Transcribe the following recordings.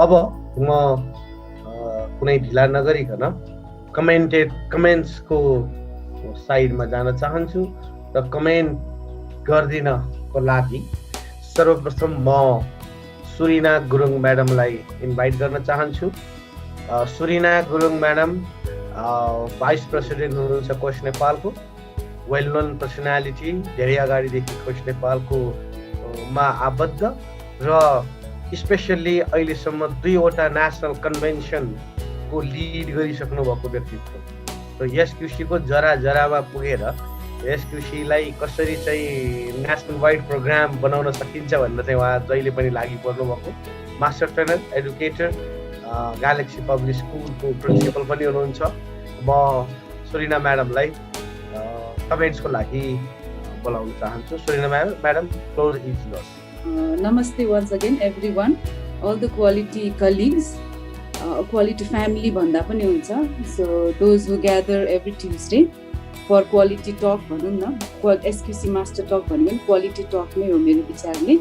अब म कुनै ढिला नगरिकन कमेन्ट्सको साइडमा जान चाहन्छु र कमेन्ट गरिदिनको लागि सर्वप्रथम म सुरिना गुरुङ म्याडमलाई इन्भाइट गर्न चाहन्छु। सुरिना गुरुङ म्याडम भाइस प्रेसिडेन्ट हुनुहुन्छ कोच नेपालको, वेल नोन पर्सनालिटी, धेरै अगाडिदेखि कोच नेपालको मा आबद्ध र स्पेसल्ली अहिलेसम्म 2वटा नेसनल कन्भेन्सनको लिड गरिसक्नु भएको व्यक्तित्व। र एसक्युसीको जरामा पुगेर एसक्युसीलाई कसरी चाहिँ नेसनल वाइड प्रोग्राम बनाउन सकिन्छ भनेर चाहिँ उहाँ जहिले पनि लागि पर्नु भएको master trainer, educator, Galaxy Public स्कुलको प्रिन्सिपल पनि हुनुहुन्छ। म सुरिना म्याडमलाई कमेन्ट्सको लागि बोलाउन चाहन्छु। Surina madam, floor is yours. Namaste once again everyone, all the quality colleagues, quality family भन्दा पनि हुन्छ. So those who gather every Tuesday for quality talk भनौँ न, SQC master talk भन्ने quality talk नै हो मेरो विचारले.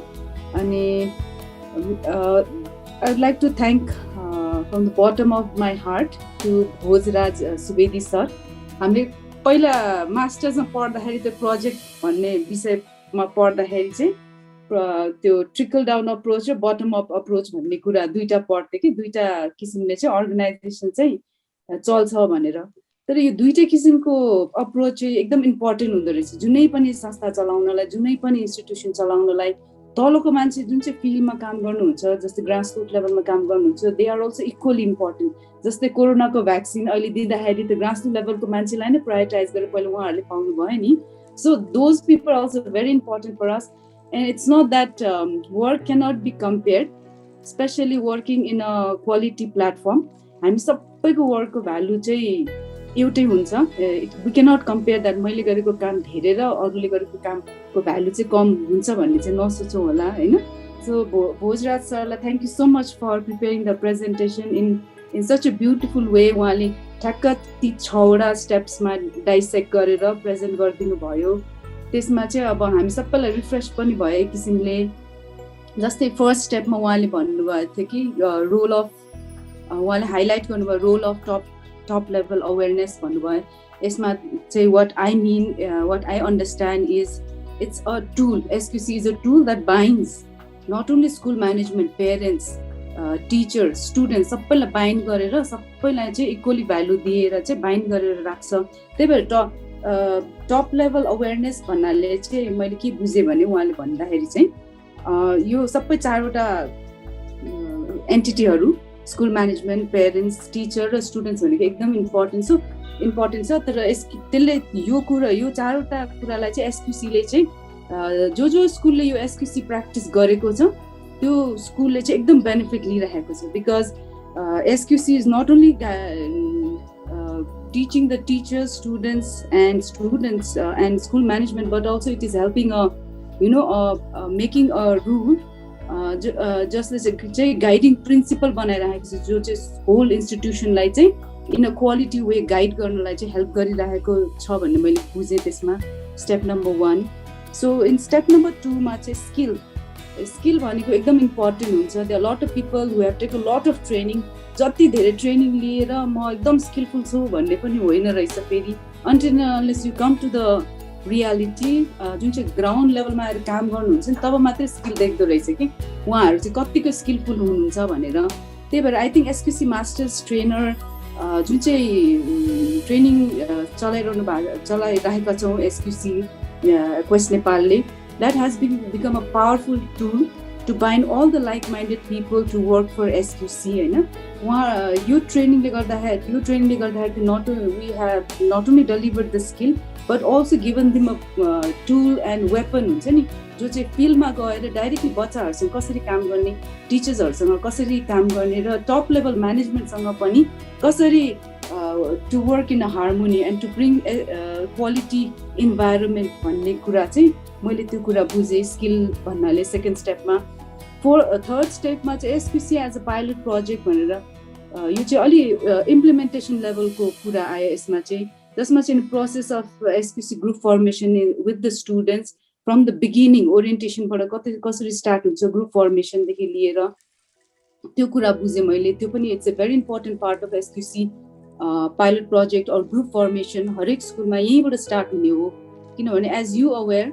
अनि I would like to thank from the bottom of my heart to Bhojraj Subedi sir. हामीले पहिला मास्टर्समा पढ्दाखेरि त्यो प्रोजेक्ट भन्ने विषयमा पढ्दाखेरि चाहिँ त्यो ट्रिकल डाउन अप्रोच र बटम अप अप्रोच भन्ने कुरा दुईटा पढ्थ्यो कि दुईटा किसिमले चाहिँ अर्गनाइजेसन चाहिँ चल्छ भनेर। तर यो दुईटै किसिमको अप्रोच चाहिँ एकदम इम्पोर्टेन्ट हुँदो रहेछ। जुनै पनि संस्था चलाउनलाई, जुनै पनि इन्स्टिट्युसन चलाउनलाई तलको मान्छे जुन चाहिँ फिल्डमा काम गर्नुहुन्छ, जस्तै ग्रासरुट लेभलमा काम गर्नुहुन्छ, they are also equally important. जस्तै कोरोनाको भ्याक्सिन अहिले दिँदाखेरि त ग्रासरुट लेभलको मान्छेलाई नै प्रायोरिटाइज गरेर पहिला उहाँहरूले पाउनु भयो नि। So those people also very important for us. And it's not that work cannot be compared, especially working in a quality platform. हामी सबैको वर्कको भ्यालु चाहिँ एउटै हुन्छ. We cannot compare that मैले गरेको काम धेरै र अरूले गरेको कामको भ्यालु चाहिँ कम हुन्छ भन्ने चाहिँ नसोचौँ होला, हैन? So भोजराज सरलाई thank you so much for preparing the presentation in such a beautiful way. उहाँले ठ्याक्क ती 6वटा स्टेप्समा डाइसेक्ट गरेर प्रेजेन्ट गरिदिनु भयो. त्यसमा चाहिँ अब हामी सबैलाई रिफ्रेस पनि भयो एक किसिमले. जस्तै फर्स्ट स्टेपमा उहाँले भन्नुभएको थियो कि रोल अफ, उहाँले हाइलाइट गर्नुभयो role of top level awareness भन्नुभयो. यसमा चाहिँ what I understand is it's a tool. SQC is a tool that binds not only school management, parents, teacher, student सबैलाई बाइन्ड गरेर सबैलाई चाहिँ इक्वली भ्यालु दिएर चाहिँ बाइन्ड गरेर राख्छ. त्यही भएर टप लेभल अवेरनेस भन्नाले चाहिँ मैले के बुझेँ भने उहाँले भन्दाखेरि चाहिँ यो सबै 4वटा एन्टिटीहरू स्कुल म्यानेजमेन्ट, पेरेन्ट्स, टिचर र स्टुडेन्ट्स भनेको एकदम इम्पोर्टेन्ट छ. तर त्यसले यो 4वटा कुरालाई चाहिँ एसक्युसीले चाहिँ जो स्कुलले यो एसक्युसी प्र्याक्टिस गरेको छ त्यो स्कुलले चाहिँ एकदम बेनिफिट लिइरहेको छ. Because SQC is not only teaching the teachers, students and school management, but also it is helping making a rule just as a guiding principle बनाइरहेको छ जो चाहिँ होल इन्स्टिट्युसनलाई चाहिँ in a quality way guide गर्नलाई चाहिँ help गरिरहेको छ भन्ने मैले बुझेँ त्यसमा step number 1. So in step number 2 मा चाहिँ स्किल भनेको एकदम इम्पोर्टेन्ट हुन्छ. There are lot of people who have taken lot of training. जति धेरै ट्रेनिङ लिएर म एकदम स्किलफुल छु भन्ने पनि होइन रहेछ फेरि. Until unless you come to the reality, जुन चाहिँ ग्राउन्ड लेभलमा आएर काम गर्नुहुन्छ नि तब मात्रै स्किल देख्दो रहेछ कि उहाँहरू चाहिँ कतिको स्किलफुल हुनुहुन्छ भनेर. त्यही भएर आई थिङ्क एसक्युसी मास्टर्स ट्रेनर जुन चाहिँ ट्रेनिङ चलाइरहेका छौँ एसक्युसी क्वेस्ट नेपालले, that has become a powerful tool to bind all the like-minded people to work for SQC. हैन यो ट्रेनिङले गर्दाखेरि we have not only delivered the skill but also given them a tool and weapon हुन्छ नि, जो चाहिँ फिल्डमा गएर directly बच्चाहरूसँग कसरी काम गर्ने, टिचर्सहरूसँग कसरी काम गर्ने र टप लेभल म्यानेजमेन्टसँग पनि कसरी to work in a harmony and to bring quality environment भन्ने कुरा चाहिँ मैले त्यो कुरा बुझेँ स्किल भन्नाले सेकेन्ड स्टेपमा. थर्ड स्टेपमा चाहिँ एसक्युसी एज अ पाइलट प्रोजेक्ट भनेर यो चाहिँ अलि इम्प्लिमेन्टेसन लेभलको कुरा आयो यसमा चाहिँ, जसमा चाहिँ process of SQC group formation with the students from the beginning ओरिएन्टेसनबाट कसरी स्टार्ट हुन्छ ग्रुप फर्मेसनदेखि लिएर त्यो कुरा बुझेँ मैले, त्यो पनि it's a very important part of SQC pilot project और ग्रुप फर्मेसन हरेक स्कुलमा यहीँबाट स्टार्ट हुने हो। किनभने एज यु अवेयर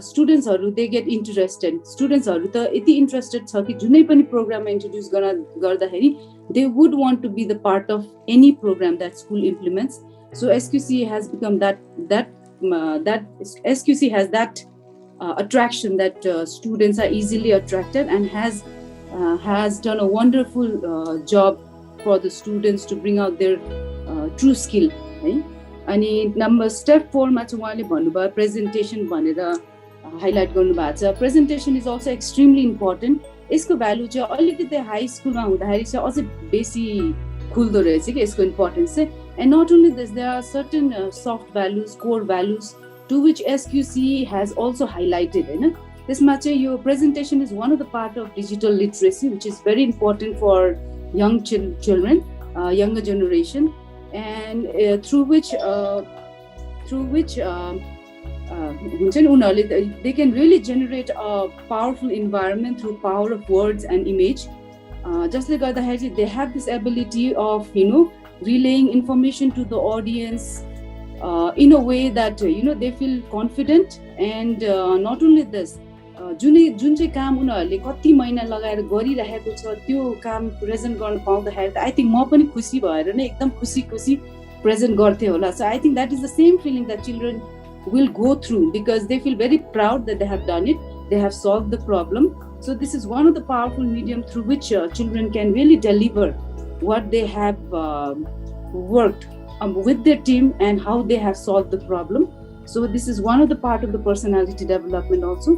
स्टुडेन्ट्सहरू दे गेट इन्ट्रेस्टेड, स्टुडेन्ट्सहरू त यति इन्ट्रेस्टेड छ कि जुनै पनि प्रोग्राममा इन्ट्रोड्युस गर्दाखेरि they would want to be the part of any programme that school implements. So SQC has become that SQC has that attraction that students are easily attracted and has done a wonderful job for the students to bring out their true skill, right? अनि number step 4 मा चाहिँ उहाँले भन्नुभयो presentation भनेर highlight गर्नुभएको छ। Presentation is also extremely important. यसको value चाहिँ अलिकति हाई स्कुलमा हुँदाखेरि चाहिँ अझै बेसी खुल्दो रहेछ कि यसको इम्पोर्टेन्स चाहिँ। And not only this, there are certain soft values, core values to which SQC has also highlighted. त्यसमा चाहिँ यो presentation is one of the part of digital literacy, which is very important for young children, younger generation, and through which they can really generate a powerful environment through power of words and image. Just like they have this ability of relaying information to the audience in a way that they feel confident, and not only this, जुन चाहिँ काम उनीहरूले कति महिना लगाएर गरिरहेको छ त्यो काम प्रेजेन्ट गर्न पाउँदाखेरि आई थिङ्क म पनि खुसी भएर नै एकदम खुसी प्रेजेन्ट गर्थे होला। So I think that is the same feeling that children will go through because they feel very proud that they have done it, they have solve the problem. So this is one of the powerful medium through which children can really deliver what they have worked with their team and how they have solved the problem. So this is one of the part of the personality development also.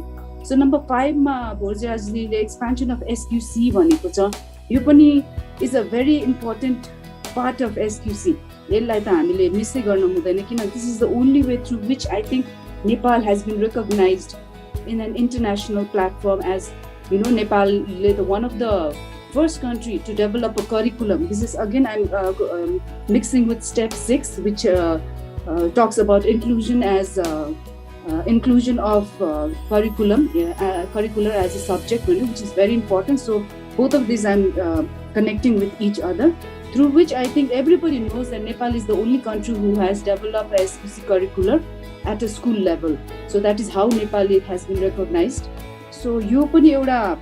So number 5 ma Bhojrajle expansion of SQC भनेको छ। यो पनि is a very important part of SQC. यसलाई त हामीले मिसै गर्न हुँदैन किन this is the only way through which I think Nepal has been recognized in an international platform as Nepal is one of the first country to develop a curriculum. This is again I'm mixing with step 6, which talks about inclusion as inclusion of curricular as a subject, which is very important. So both of these I'm connecting with each other, through which I think everybody knows that Nepal is the only country who has developed a SQC curricular at a school level. So that is how Nepal has been recognized. So यो पनि एउटा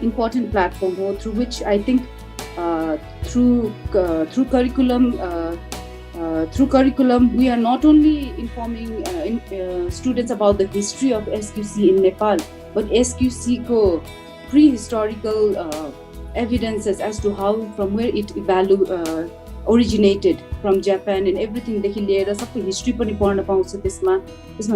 important platform हो through which I think through curriculum we are not only informing students about the history of SQC in Nepal, but SQC ko prehistorical evidences as to how from where it originated from Japan and everything देखि लिएर सबै history पनि पढ्न पाउँछ त्यसमा।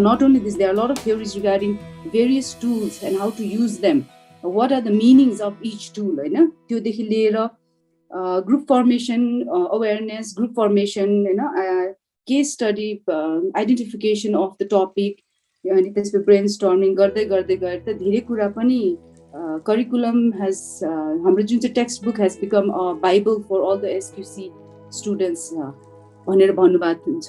not only this, there are a lot of theories regarding various tools and how to use them, what are the meanings of each tool, हैन त्यो देखि लिएर group formation awareness, group formation, case study, identification of the topic, अनि त्यसपछि brainstorming गर्दै गएर त धेरै कुरा पनि curriculum has हाम्रो जुन चाहिँ text book has become a bible for all the SQC students भनेर भन्नुभएको छ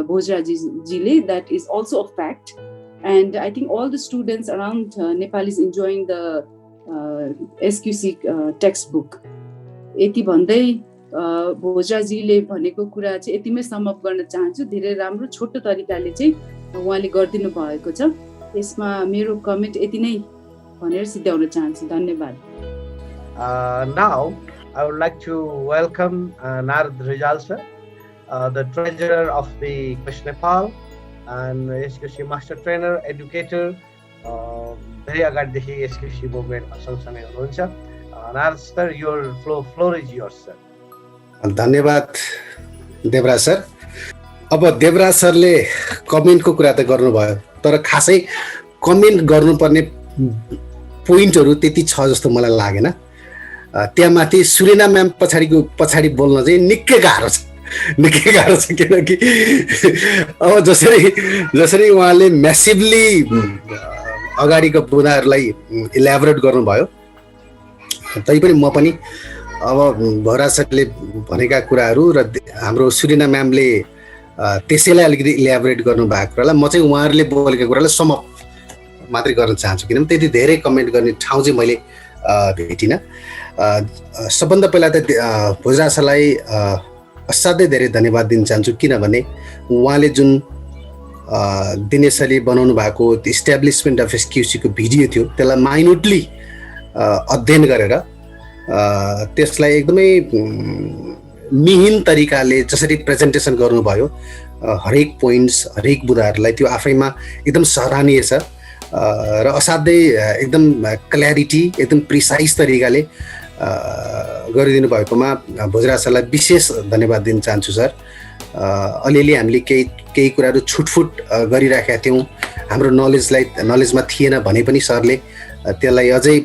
भोजराजीले। that is also a fact, and I think all the students around Nepal is enjoying the SQC textbook. यति भन्दै भोजराजीले भनेको कुरा चाहिँ यतिमै सम अप गर्न चाहन्छु। धेरै राम्रो छोटो तरिकाले चाहिँ उहाँले गरिदिनु भएको छ। यसमा मेरो कमेन्ट यति नै भनेर सिध्याउन चाहन्छु। धन्यवाद। Now I would like to welcome Narad Rizal sir, the treasurer of the Quest Nepal and SQC master trainer, educator. धेरै अगाडिदेखि SQC मुभमेन्टमा सँगसँगै हुनुहुन्छ। Narad sir, your floor is yours sir. धन्यवाद देवराज सर। अब देवराज सरले कमेन्टको कुरा त गर्नुभयो, तर खासै कमेन्ट गर्नुपर्ने पोइन्टहरू त्यति छ जस्तो मलाई लागेन। त्यहाँ माथि सुरेना म्याम पछाडि बोल्न चाहिँ निकै गाह्रो छ किनकि अब जसरी उहाँले म्यासिभली अगाडिको बुँदाहरूलाई इलाबोरेट गर्नुभयो, तैपनि म पनि अब भोजराज सरले भनेका कुराहरू र हाम्रो सुरेना म्यामले त्यसैलाई अलिकति इलाबोरेट गर्नुभएको कुरालाई म चाहिँ उहाँहरूले बोलेको कुरालाई समअप मात्रै गर्न चाहन्छु, किनभने त्यति धेरै कमेन्ट गर्ने ठाउँ चाहिँ मैले भेटिनँ। सबभन्दा पहिला त भोजराज सरलाई असाध्यै धेरै धन्यवाद दिन चाहन्छु, किनभने उहाँले जुन दिनेश सरले बनाउनु भएको इस्टाब्लिसमेन्ट अफ एसक्युसीको भिडियो थियो त्यसलाई माइन्युटली अध्ययन गरेर त्यसलाई एकदमै मिहिन तरिकाले जसरी प्रेजेन्टेसन गर्नुभयो, हरेक पोइन्ट्स हरेक बुदाहरूलाई त्यो आफैमा एकदम सराहनीय छ र असाध्यै एकदम क्ल्यारिटी एकदम प्रिसाइज तरिकाले गरिदिनु भएकोमा भोजराज सरलाई विशेष धन्यवाद दिन चाहन्छु सर। अलिअलि हामीले केही कुराहरू छुटफुट गरिराखेका थियौँ, हाम्रो नलेजमा थिएन भने पनि सरले त्यसलाई अझै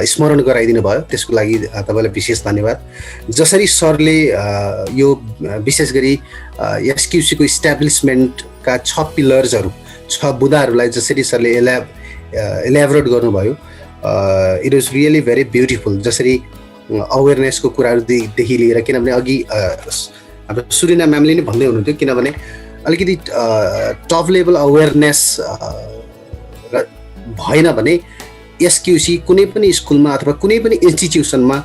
स्मरण गराइदिनु भयो, त्यसको लागि तपाईँलाई विशेष धन्यवाद। जसरी सरले यो विशेष गरी एसक्युसीको इस्टाब्लिसमेन्टका 6 पिलर्सहरू 6 बुदाहरूलाई जसरी सरले इलेबोरेट गर्नुभयो, it was really very beautiful. जसरी अवेरनेसको कुराहरूदेखि लिएर, किनभने अघि हाम्रो सुरिना म्यामले नै भन्दै हुनुहुन्थ्यो, किनभने अलिकति टप लेभल अवेरनेस भएन भने एसक्युसी कुनै पनि स्कुलमा अथवा कुनै पनि इन्स्टिट्युसनमा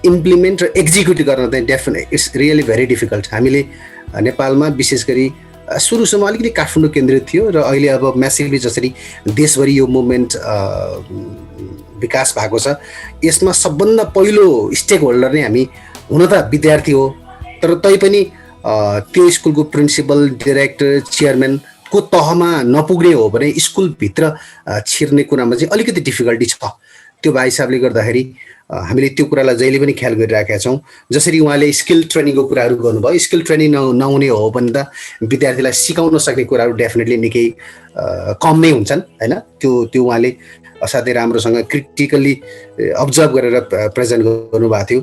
इम्प्लिमेन्ट र एक्जिक्युट गर्न चाहिँ definite it's really very difficult. हामीले नेपालमा विशेष गरी सुरुसम्म अलिकति काठमाडौँ केन्द्रित थियो र अहिले अब म्यासिभली जसरी देशभरि यो मुभमेन्ट विकास भएको छ, यसमा सबभन्दा पहिलो स्टेक होल्डर नै हामी हुन त विद्यार्थी हो, तर तैपनि त्यो स्कुलको प्रिन्सिपल, डिरेक्टर, चेयरम्यान को तहमा नपुग्ने हो भने स्कुलभित्र छिर्ने कुरामा चाहिँ अलिकति डिफिकल्टी छ। त्यो भाइ हिसाबले गर्दाखेरि हामीले त्यो कुरालाई जहिले पनि ख्याल गरिराखेका छौँ। जसरी उहाँले स्किल ट्रेनिङको कुराहरू गर्नुभयो, स्किल ट्रेनिङ नहुने हो भने त विद्यार्थीलाई सिकाउन सक्ने कुराहरू डेफिनेटली निकै कम नै हुन्छन् होइन। त्यो उहाँले असाध्यै राम्रोसँग क्रिटिकल्ली अब्जर्भ गरेर प्रेजेन्ट गर्नुभएको थियो।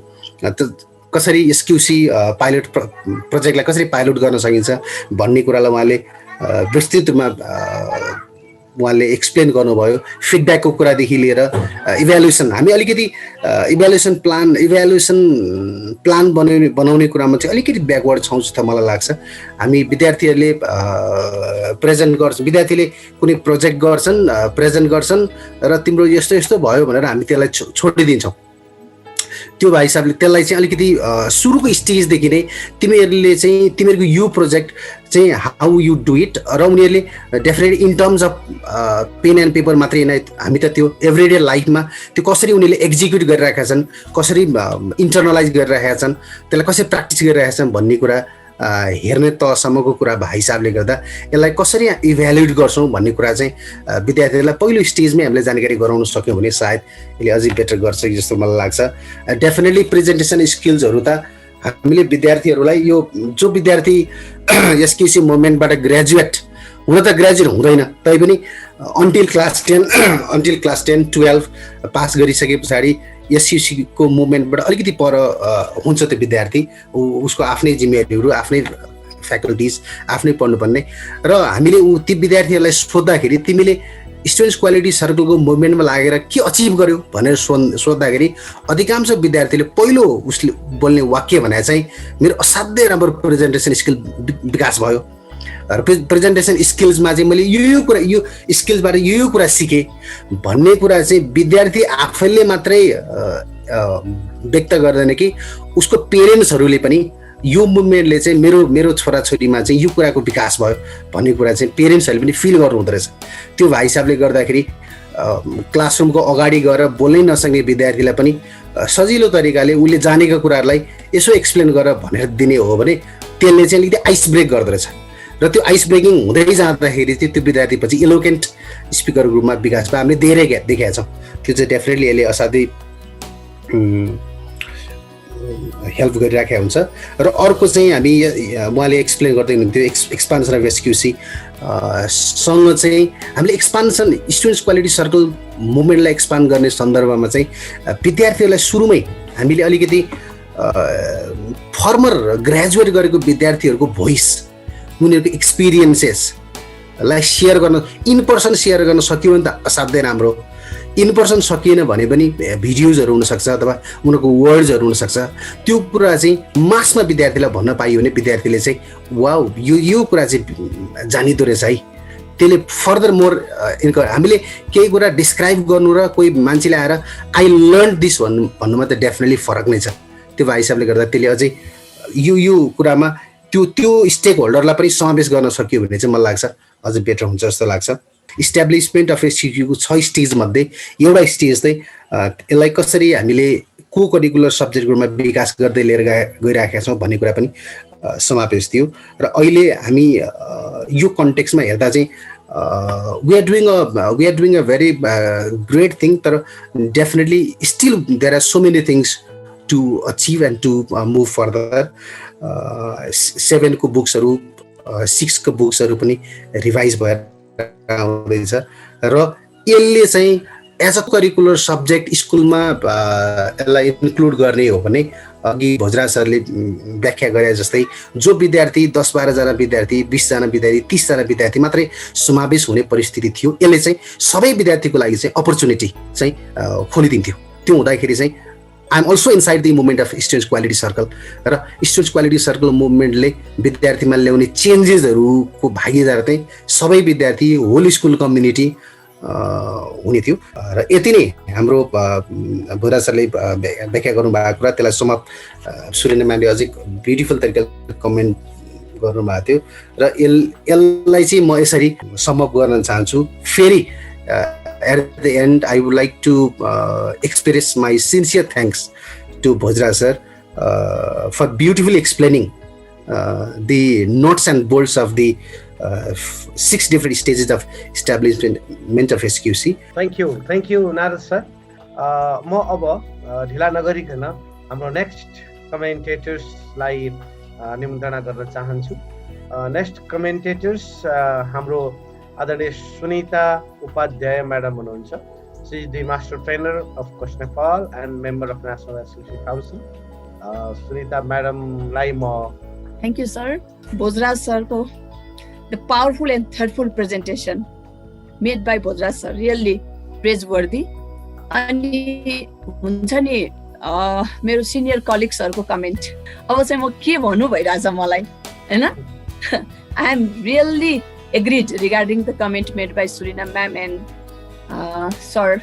कसरी एसक्युसी पाइलट प्रोजेक्टलाई कसरी पाइलट गर्न सकिन्छ भन्ने कुरालाई उहाँले विस्तृत रूपमा उहाँले एक्सप्लेन गर्नुभयो। फिडब्याकको कुरादेखि लिएर इभ्यालुएसन, हामी अलिकति इभ्यालुएसन प्लान बनाउने कुरामा चाहिँ अलिकति ब्याकवर्ड छौँ जस्तो मलाई लाग्छ। हामी विद्यार्थीहरूले विद्यार्थीले कुनै प्रोजेक्ट प्रेजेन्ट गर्छन् र तिम्रो यस्तो यस्तो भयो भनेर हामी त्यसलाई छोडिदिन्छौँ। त्यो भए हिसाबले त्यसलाई चाहिँ अलिकति सुरुको स्टेजदेखि नै तिमीहरूको यो प्रोजेक्ट चाहिँ हाउ यु डु इट, र उनीहरूले definitely in terms of pen and paper मात्रै नै, हामी त त्यो एभ्रिडे लाइफमा त्यो कसरी उनीहरूले एक्जिक्युट गरिरहेका छन्, कसरी इन्टर्नलाइज गरिरहेका छन्, त्यसलाई कसरी प्र्याक्टिस गरिरहेका छन् भन्ने कुरा हेर्ने तहसम्मको कुरा भए हिसाबले गर्दा यसलाई कसरी इभ्यालुएट गर्छौँ भन्ने कुरा चाहिँ विद्यार्थीहरूलाई पहिलो स्टेजमै हामीले जानकारी गराउन सक्यौँ भने सायद यसले अझै बेटर गर्छ जस्तो मलाई लाग्छ। डेफिनेटली प्रेजेन्टेसन स्किल्सहरू त हामीले विद्यार्थीहरूलाई, यो जो विद्यार्थी एसक्युसी मुभमेन्टबाट ग्रेजुएट हुँदैन तैपनि अन्टिल क्लास 10 12 पास गरिसके पछाडि एसक्युसीको मुभमेन्टबाट अलिकति पर हुन्छ त्यो विद्यार्थी, उसको आफ्नै जिम्मेवारीहरू, आफ्नै फ्याकल्टिज, आफ्नै पढ्नुपर्ने। र हामीले ती विद्यार्थीहरूलाई सोद्धाखेरि तिमीले स्टुडेन्ट्स क्वालिटी सर्कलको मुभमेन्टमा लागेर के अचिभ गर्यो भनेर सोद्धाखेरि अधिकांश विद्यार्थीले पहिलो उसले बोल्ने वाक्य भने चाहिँ मेरो असाध्यै राम्रो प्रेजेन्टेसन स्किल विकास भयो। र प्रेजेन्टेसन स्किल्समा चाहिँ मैले यो स्किल्सबाट यो कुरा सिकेँ भन्ने कुरा चाहिँ विद्यार्थी आफैले मात्रै व्यक्त गर्दैन कि उसको पेरेन्ट्सहरूले पनि यो मुभमेन्टले चाहिँ मेरो छोराछोरीमा चाहिँ यो कुराको विकास भयो भन्ने कुरा चाहिँ पेरेन्ट्सहरूले पनि फिल गर्नु हुँदो रहेछ। त्यो भए हिसाबले गर्दाखेरि क्लासरुमको अगाडि गएर बोल्नै नसक्ने विद्यार्थीलाई पनि सजिलो तरिकाले उसले जानेका कुराहरूलाई यसो एक्सप्लेन गर भनेर दिने हो भने त्यसले चाहिँ अलिकति आइस ब्रेक गर्दो रहेछ। र त्यो आइस ब्रेकिङ हुँदै जाँदाखेरि चाहिँ त्यो विद्यार्थी पछि इलोकेन्ट स्पिकरको रूपमा विकास भयो, हामीले धेरै देखेका छौँ। त्यो चाहिँ डेफिनेटली यसले असाध्यै हेल्प गरिराखेको हुन्छ। र अर्को चाहिँ हामी उहाँले एक्सप्लेन गर्दै हुनुहुन्थ्यो एक्सपान्सन अफ एसक्युसी सँग चाहिँ हामीले एक्सपान्सन स्टुडेन्ट्स क्वालिटी सर्कल मुभमेन्टलाई एक्सपान्ड गर्ने सन्दर्भमा चाहिँ विद्यार्थीहरूलाई सुरुमै हामीले अलिकति फर्मर ग्रेजुएट गरेको विद्यार्थीहरूको भोइस, उनीहरूको एक्सपिरियन्सेसलाई सेयर गर्न, इन पर्सन सेयर गर्न सक्यो भने त असाध्यै राम्रो। इन पर्सन सकिएन भने पनि भिडियोजहरू हुनसक्छ अथवा उनीहरूको वर्ड्सहरू हुनसक्छ। त्यो कुरा चाहिँ मासमा विद्यार्थीलाई भन्न पाइयो भने विद्यार्थीले चाहिँ वाउ यो कुरा चाहिँ जानिदो रहेछ है, त्यसले फर्दर मोर हामीले केही कुरा डिस्क्राइब गर्नु र कोही मान्छेले आएर आई लर्न दिस भन्नुमा त डेफिनेटली फरक नै छ। त्यो भएको हिसाबले गर्दा त्यसले अझै यो कुरामा त्यो स्टेक होल्डरलाई पनि समावेश गर्न सकियो भने चाहिँ मलाई लाग्छ अझ बेटर हुन्छ जस्तो लाग्छ। इस्टाब्लिसमेन्ट अफ एसक्युसीको 6 स्टेज मध्ये एउटा स्टेज चाहिँ यसलाई कसरी हामीले को करिकुलर सब्जेक्टको रूपमा विकास गर्दै लिएर गइराखेका छौँ भन्ने कुरा पनि समावेश थियो। र अहिले हामी यो कन्टेक्स्टमा हेर्दा चाहिँ we are doing a very great thing, तर definitely still there are so many things to achieve and to move further. 7 को बुक्सहरू 6 को बुक्सहरू पनि रिभाइज भएर आउँदैछ र यसले चाहिँ एज अ करिकुलर सब्जेक्ट स्कुलमा यसलाई इन्क्लुड गर्ने हो भने अघि भोजराज सरले व्याख्या गरे जस्तै जो विद्यार्थी 10-12 जना विद्यार्थी 20 जना विद्यार्थी 30 जना विद्यार्थी मात्रै समावेश हुने परिस्थिति थियो, यसले चाहिँ सबै विद्यार्थीको लागि चाहिँ अपर्च्युनिटी चाहिँ खोलिदिन्थ्यो। त्यो हुँदाखेरि चाहिँ I am also inside the movement of students quality circle र स्टुडेन्ट्स क्वालिटी सर्कल मुभमेन्टले विद्यार्थीमा ल्याउने चेन्जेसहरूको भागीदार चाहिँ सबै विद्यार्थी होल स्कुल कम्युनिटी हुने थियो। र यति नै हाम्रो भोजराज सरले व्याख्या गर्नुभएको कुरा त्यसलाई समअप सुरेन्द्र म्यामले अझै ब्युटिफुल तरिकाले कमेन्ट गर्नुभएको थियो र यसलाई चाहिँ म यसरी समअप गर्न चाहन्छु। फेरि at the end I would like to express my sincere thanks to Bhojraj sir for beautifully explaining the nuts and bolts of the 6 different stages of establishment of SQC. Thank you Narad sir. म अब ढिला नगरिकन हाम्रो next कमेन्टेटर्सलाई निमन्त्रणा गर्न चाहन्छु। Next commentators हाम्रो आदरणीय सुनिता उपाध्याय म्याडम हुनुहुन्छ। She is the master trainer of Coast Nepal and member of national association council. Sunita म्याडमलाई म थ्याङ्क यू सर। भोजराज सरको the powerful and thoughtful presentation made by Bhojraj sir really praiseworthy. अनि हुन्छ नि मेरो सिनियर कलिग्सहरूको कमेन्ट अब चाहिँ म के भन्नु भइरहेछ मलाई हैन। I am really agreed regarding the comment made by Surina ma'am and sir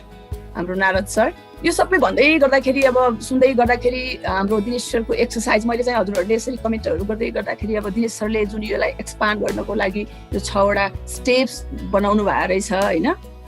हाम्रो नारद सर। यो सबै भन्दै गर्दाखेरि अब सुन्दै गर्दाखेरि हाम्रो दिनेश सरको एक्सर्साइज मैले चाहिँ हजुरहरूले यसरी कमेन्टहरू गर्दै गर्दाखेरि अब दिनेश सरले जुन यसलाई एक्सपान्ड गर्नको लागि यो 6 वटा स्टेप्स बनाउनु भएको रहेछ हैन।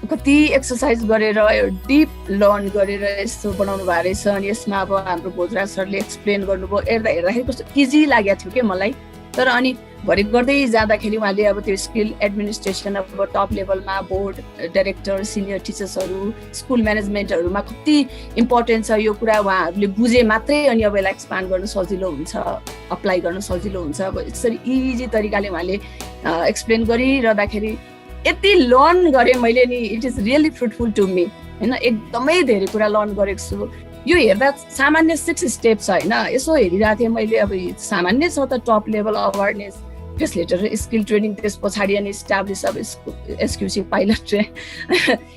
कति एक्सर्साइज गरेर डिप लर्न गरेर यस्तो बनाउनु भएको रहेछ। अनि यसमा अब हाम्रो भोजराज सरले एक्सप्लेन गर्नुभयो, हेर्दाखेरि कस्तो इजी लागेको थियो के मलाई। तर अनि भरि गर्दै जाँदाखेरि उहाँले अब त्यो स्किल एडमिनिस्ट्रेसन अब टप लेभलमा बोर्ड डाइरेक्टर सिनियर टिचर्सहरू स्कुल म्यानेजमेन्टहरूमा कति इम्पोर्टेन्ट छ यो कुरा उहाँहरूले बुझे मात्रै अनि अब यसलाई एक्सपान्ड गर्न सजिलो हुन्छ, अप्लाई गर्न सजिलो हुन्छ। अब यसरी इजी तरिकाले उहाँले एक्सप्लेन गरिरहँदाखेरि यति लर्न गरेँ मैले नि। It is really fruitful to me होइन। एकदमै धेरै कुरा लर्न गरेको छु। यो हेर्दा सामान्य 6 स्टेप छ होइन। यसो हेरिरहेको थिएँ मैले अब सामान्य छ त top level awareness facilitator skill training, त्यस पछाडि अनि इस्टाब्लिस अब एसक्युसी पाइलट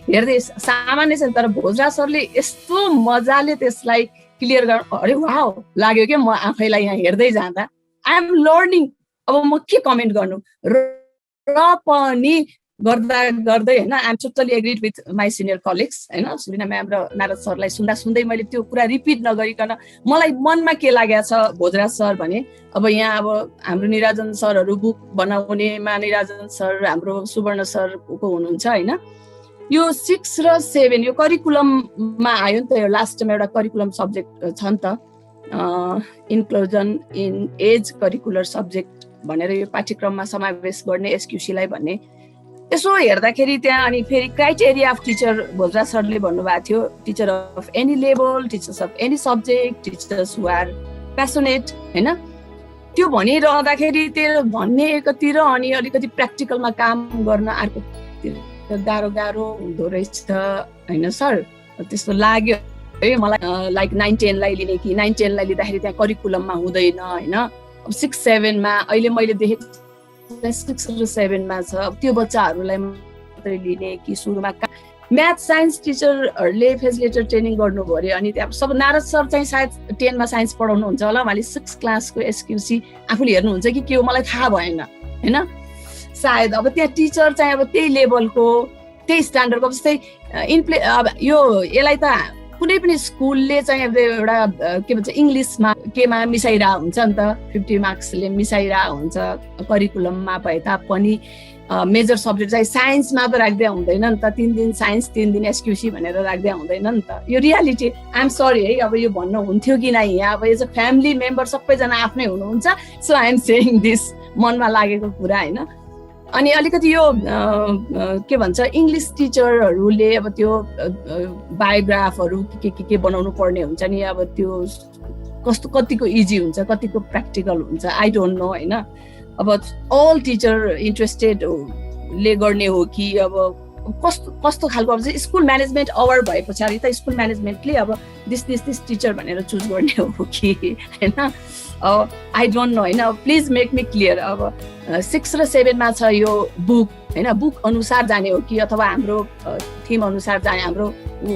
हेर्दै सामान्य छ। तर भोजराज सरले यस्तो मजाले त्यसलाई क्लियर गर्न अरे वाउ लाग्यो क्या म आफैलाई यहाँ हेर्दै जाँदा। I am learning. अब म के कमेन्ट गर्नु र पनि गर्दा गर्दै होइन। I am totally agreed with my senior colleagues होइन। सुरिना म्याम र नारद सरलाई सुन्दै मैले त्यो कुरा रिपिट नगरिकन मलाई मनमा के लागेको छ भोजराज सर भने अब यहाँ अब हाम्रो निराजन सरहरू बुक बनाउनेमा निराजन सर हाम्रो सुवर्ण सरको हुनुहुन्छ होइन। यो 6 र 7 यो करिकुलममा आयो नि त। यो लास्टमा एउटा करिकुलम सब्जेक्ट छ नि त inclusion in as curricular subject भनेर यो पाठ्यक्रममा समावेश गर्ने एसक्युसीलाई भन्ने। यसो हेर्दाखेरि त्यहाँ अनि फेरि क्राइटेरिया अफ टिचर भोजराज सरले भन्नुभएको थियो teacher of any level, teachers of any subject, teachers who are passionate होइन। त्यो भनिरहँदाखेरि त्यो भन्ने एकतिर अनि अलिकति प्र्याक्टिकलमा काम गर्न अर्कोतिर गाह्रो हुँदो रहेछ होइन सर। त्यस्तो लाग्यो है मलाई। लाइक 9-10लाई लिने कि 9-10लाई लिँदाखेरि त्यहाँ करिकुलममा हुँदैन होइन। अब 6-7 मा अहिले मैले देखेको 6 र 7 मा छ। अब त्यो बच्चाहरूलाई मात्रै लिने कि सुरुमा म्याथ साइन्स टिचरहरूले फेसिलिटेटर ट्रेनिङ गर्नुभयो अरे। अनि त्यहाँ सब नारद सर चाहिँ सायद 10 मा साइन्स पढाउनुहुन्छ होला। उहाँले 6 क्लासको एसक्युसी आफूले हेर्नुहुन्छ कि के हो मलाई थाहा भएन होइन। सायद अब त्यहाँ टिचर चाहिँ अब त्यही लेभलको त्यही स्ट्यान्डर्डको जस्तै अब यसलाई त कुनै पनि स्कुलले चाहिँ अब एउटा के भन्छ इङ्ग्लिसमा केमा मिसाइरहेको हुन्छ नि त 50 मार्क्सले मिसाइरहेको हुन्छ करिकुलममा भए तापनि मेजर सब्जेक्ट चाहिँ साइन्समा त राख्दै हुँदैन नि त 3 दिन साइन्स 3 दिन एसक्युसी भनेर राख्दै हुँदैन नि त यो रियालिटी आइएम सरी है अब यो भन्नु हुन्थ्यो कि नै यहाँ अब एज अ फ्यामिली मेम्बर सबैजना आफ्नै हुनुहुन्छ so I am saying this मनमा लागेको कुरा होइन अनि अलिकति यो के भन्छ इङ्ग्लिस टिचरहरूले अब त्यो बायोग्राफहरू के बनाउनु पर्ने हुन्छ नि अब त्यो कतिको इजी हुन्छ कतिको प्र्याक्टिकल हुन्छ आई डोन्ट नो होइन अब अल टिचर इन्ट्रेस्टेड ले गर्ने हो कि अब कस्तो खालको अब स्कुल म्यानेजमेन्ट अवर भए पछाडि त स्कुल म्यानेजमेन्टले अब दिस टिचर भनेर चुज गर्ने हो कि होइन आई डोन्ट नो होइन प्लिज मेक मी क्लियर अब 6 र 7 मा छ यो बुक होइन बुक अनुसार जाने हो कि अथवा हाम्रो थिम अनुसार जाने हाम्रो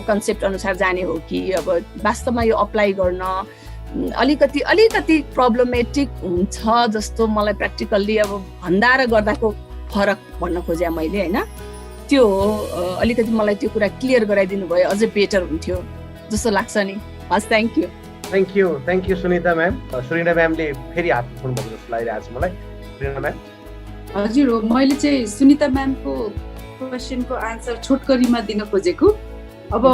कन्सेप्ट अनुसार जाने हो कि अब वास्तवमा यो अप्लाई गर्न अलिकति प्रब्लमेटिक हुन्छ जस्तो मलाई प्र्याक्टिकल्ली अब भन्दा र गर्दाको फरक भन्न खोजे मैले होइन त्यो अलिकति मलाई त्यो कुरा क्लियर गराइदिनु भयो अझै बेटर हुन्थ्यो जस्तो लाग्छ नि हस् thank you Sunita ma'am Sunita म्यामले फेरि हात उठाउनु भएको जस्तो लागिरहेको छ मलाई सुनिता म्याम हजुर हो मैले चाहिँ सुनिता म्यामको क्वेसनको आन्सर छोटकरीमा दिन खोजेको अब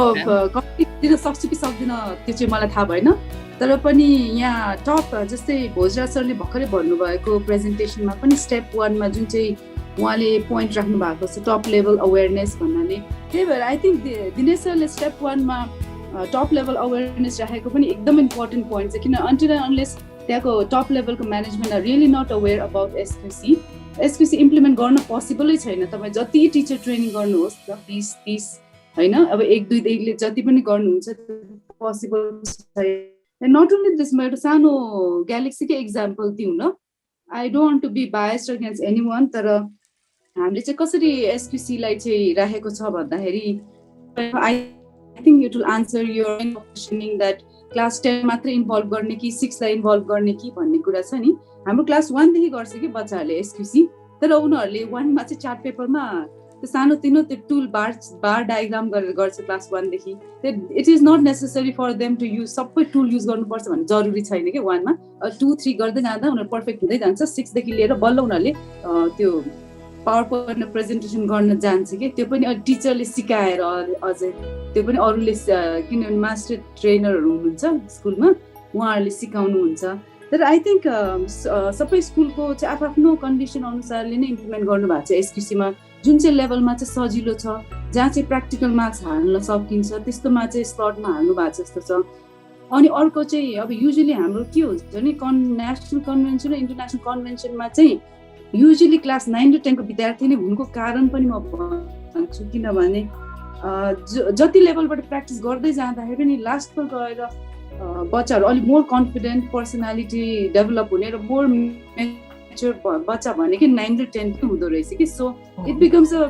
कम्प्लिट दिन सक्छु कि सक्दिनँ त्यो चाहिँ मलाई थाहा भएन तर पनि यहाँ टप जस्तै भोजराज सरले भर्खरै भन्नुभएको प्रेजेन्टेसनमा पनि स्टेप 1 मा जुन चाहिँ उहाँले पोइन्ट राख्नु भएको छ टप लेभल अवेरनेस भन्नाले त्यही भएर आई थिङ्क दिनेश सरले स्टेप 1 मा टप लेभल अवेरनेस राखेको पनि एकदम इम्पोर्टेन्ट पोइन्ट छ किन अन्टिल एन्ड अनलेस त्यहाँको टप लेभलको management are really not aware about SQC implement गर्न पोसिबलै छैन तपाईँ जति टिचर ट्रेनिङ गर्नुहोस् न 30 होइन अब 1-2 देखिले जति पनि गर्नुहुन्छ पोसिबल छैन नट ओन्ली दिस म एउटा सानो ग्यालेक्सीकै इक्जाम्पल दिउँ न I don't want to be biased against any one तर हामीले चाहिँ कसरी एसक्युसीलाई चाहिँ राखेको छ भन्दाखेरि I think it will answer your questioning that class 10 मात्रै इन्भल्भ गर्ने कि 6 लाई इन्भल्भ गर्ने कि भन्ने कुरा छ नि हाम्रो क्लास 1 देखि गर्छ कि बच्चाहरूले एसक्युसी तर उनीहरूले 1 मा चाहिँ चार्ट पेपरमा त्यो सानो तिनो त्यो टुल बार डायग्राम गरेर गर्छ क्लास 1 देखि it is not necessary for them to use सबै टुल युज गर्नुपर्छ भन्ने जरुरी छैन कि 1 मा 2, 3 गर्दै जाँदा उनीहरू पर्फेक्ट हुँदै जान्छ 6 देखि लिएर बल्ल उनीहरूले त्यो पावर पोइन्ट प्रेजेन्टेसन गर्न जान्छ कि त्यो पनि टिचरले सिकाएर अझै त्यो पनि अरूले किनभने मास्टर ट्रेनरहरू हुनुहुन्छ स्कुलमा उहाँहरूले सिकाउनुहुन्छ तर आई थिङ्क सबै स्कुलको चाहिँ आफ्नो कन्डिसन अनुसारले नै इम्प्लिमेन्ट गर्नुभएको छ एसक्युसीमा जुन चाहिँ लेभलमा चाहिँ सजिलो छ जहाँ चाहिँ प्र्याक्टिकल मार्क्स हाल्न सकिन्छ त्यस्तोमा चाहिँ स्लटमा हाल्नु भएको जस्तो छ अनि अर्को चाहिँ अब युजली हाम्रो के हुन्छ भने नेसनल कन्भेन्सन र इन्टरनेसनल कन्भेन्सनमा चाहिँ युजली क्लास 9 र 10 को विद्यार्थी नै हुनुको कारण पनि म भन्छु किनभने जति लेभलबाट प्र्याक्टिस गर्दै जाँदाखेरि पनि लास्टमा गएर बच्चाहरू अलिक मोर कन्फिडेन्ट पर्सनालिटी डेभलप हुने र मोर मेच्योर बच्चा भनेकै 9 र 10 पनि हुँदो रहेछ कि so it becomes a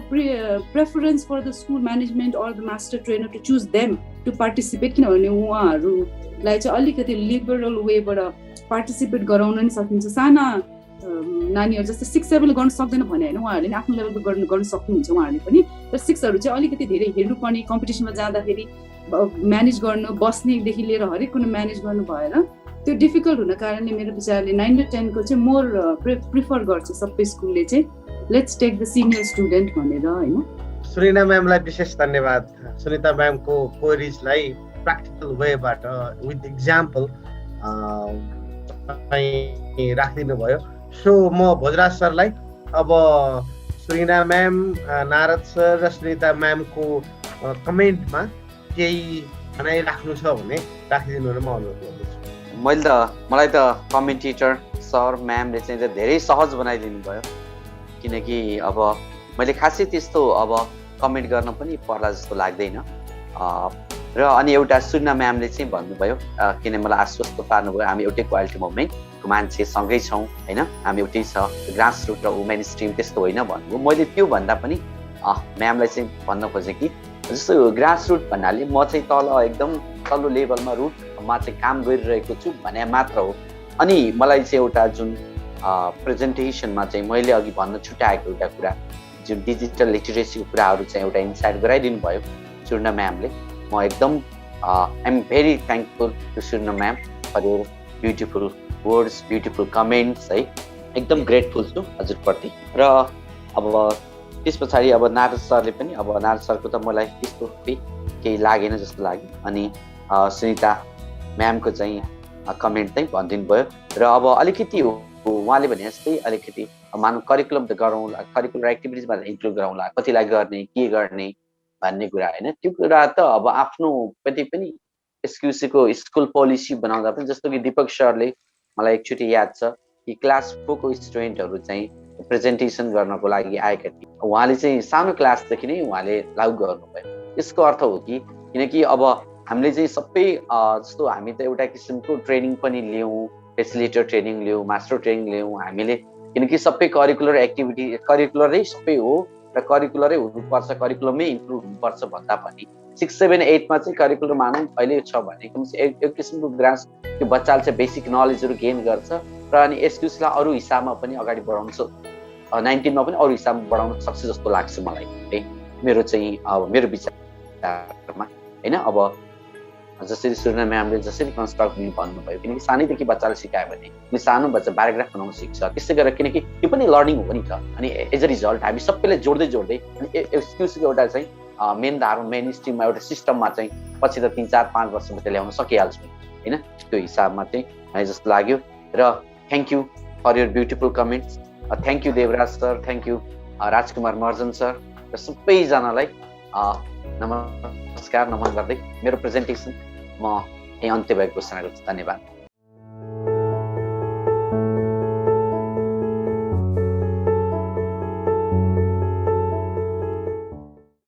preference for the school management or the master trainer to choose them to participate किनभने उहाँहरूलाई चाहिँ अलिकति लिबरल वेबाट पार्टिसिपेट गराउन नि सकिन्छ साना नानीहरू जस्तै 6-7 गर्न सक्दैन भने होइन उहाँहरूले आफ्नो लेभलको गर्न सक्नुहुन्छ उहाँहरूले पनि तर 6हरू चाहिँ अलिकति धेरै हेर्नुपर्ने कम्पिटिसनमा जाँदाखेरि म्यानेज गर्नु बस्नेदेखि लिएर हरेक कुरो म्यानेज गर्नु भएर त्यो डिफिकल्ट हुन कारणले मेरो विचारले 9 र 10 को चाहिँ मोर प्रिफर गर्छ सबै स्कुलले चाहिँ let's take the senior student भनेर होइन सुनिता म्यामलाई विशेष धन्यवाद सुनिता म्यामको क्वेरिजलाई प्र्याक्टिकल वेबाट विथ इक्जाम्पल राखिदिनु भयो सो म भोजराज सरलाई अब सुनिता म्याम नारद सर र सुनिता म्यामको कमेन्टमा केही भनाइ राख्नु छ भने राखिदिनु म अनुरोध गर्दछु मलाई त कमेन्टेटर सर म्यामले चाहिँ धेरै सहज बनाइदिनु भयो किनकि अब मैले खासै त्यस्तो अब कमेन्ट गर्न पनि पर्ला जस्तो लाग्दैन र अनि एउटा सुनिता म्यामले चाहिँ भन्नुभयो किन मलाई आश्वस्त पार्नुभयो हामी एउटै क्वालिटी मुभमेन्टको मान्छे सँगै छौँ होइन हामी एउटै छ ग्रास रुट र वुमेन स्ट्रिम त्यस्तो होइन भन्नुभयो मैले त्यो भन्दा पनि म्यामलाई चाहिँ भन्न खोजेँ कि जस्तो ग्रास रुट भन्नाले म चाहिँ तल एकदम तल्लो लेभलमा रुटमा चाहिँ काम गरिरहेको छु भने मात्र हो अनि मलाई चाहिँ एउटा जुन प्रेजेन्टेसनमा चाहिँ मैले अघि भन्न छुट्याएको एउटा कुरा जुन डिजिटल लिटरेसीको कुराहरू चाहिँ एउटा इन्साइट गराइदिनु भयो सुर्ना म्यामले। म एकदम I'm very thankful to Surna ma'am for your beautiful words, beautiful comments है। एकदम ग्रेटफुल छु हजुरप्रति। र अब त्यस पछाडि अब नारद सरले पनि, अब नारद सरको त मलाई त्यस्तो केही लागेन जस्तो लाग्यो। अनि सुनिता म्यामको चाहिँ कमेन्ट चाहिँ भनिदिनु भयो। र अब अलिकति उहाँले भने जस्तै अलिकति मानव करिकुलम त गरौँला, करिकुलर एक्टिभिटिजमा इन्क्लुड गरौँला, कतिलाई गर्ने, के गर्ने भन्ने कुरा होइन। त्यो कुरा त अब आफ्नो कति पनि एसक्युसीको स्कुल पोलिसी बनाउँदा पनि, जस्तो कि दिपक सरले मलाई एकचोटि याद छ कि क्लास 4 को स्टुडेन्टहरू चाहिँ प्रेजेन्टेसन गर्नको लागि आएका थिए। उहाँले चाहिँ सानो क्लासदेखि नै उहाँले लागू गर्नुभयो। यसको अर्थ हो कि किनकि अब हामीले चाहिँ सबै जस्तो हामी त एउटा किसिमको ट्रेनिङ पनि लियौँ, फेसिलिटेटर ट्रेनिङ लियौँ, मास्टर ट्रेनिङ लियौँ हामीले, किनकि सबै करिकुलर एक्टिभिटी करिकुलरै सबै हो र करिकुलरै हुनुपर्छ, करिकुलमै इन्क्लुड हुनुपर्छ भन्दा पनि 6, 7, 8 मा चाहिँ करिकुलर मानौँ अहिले छ भने एक किसिमको ग्रास त्यो बच्चाले चाहिँ बेसिक नलेजहरू गेन गर्छ र अनि एसक्युसलाई अरू हिसाबमा पनि अगाडि बढाउँछ, 19 मा पनि अरू हिसाबमा बढाउन सक्छ जस्तो लाग्छ मलाई है। मेरो चाहिँ मेरो विचारमा होइन। अब जसरी सुर्ना म्यामले जसरी कन्स्ट्रक्टिभली भन्नुभयो, किनकि सानैदेखि बच्चाले सिकायो भने सानो बच्चा प्याराग्राफ बनाउन सिक्छ, त्यसै गरेर किनकि त्यो पनि लर्निङ हो नि त। अनि एज अ रिजल्ट हामी सबैले जोड्दै अनि एक्सक्युजको एउटा चाहिँ मेन धारा, मेन स्ट्रिममा एउटा सिस्टममा चाहिँ पछि त 3, 4, 5 वर्षमा चाहिँ ल्याउन सकिहाल्छौँ होइन। त्यो हिसाबमा चाहिँ मलाई जस्तो लाग्यो। र thank you for your beautiful comments. Thank you Devraj sir, thank you Rajkumar Maharjan sir र सबैजनालाई नमस्कार नमन गर्दै मेरो प्रेजेन्टेसन म यही अन्त्य भएको घोषणा गर्छु। धन्यवाद।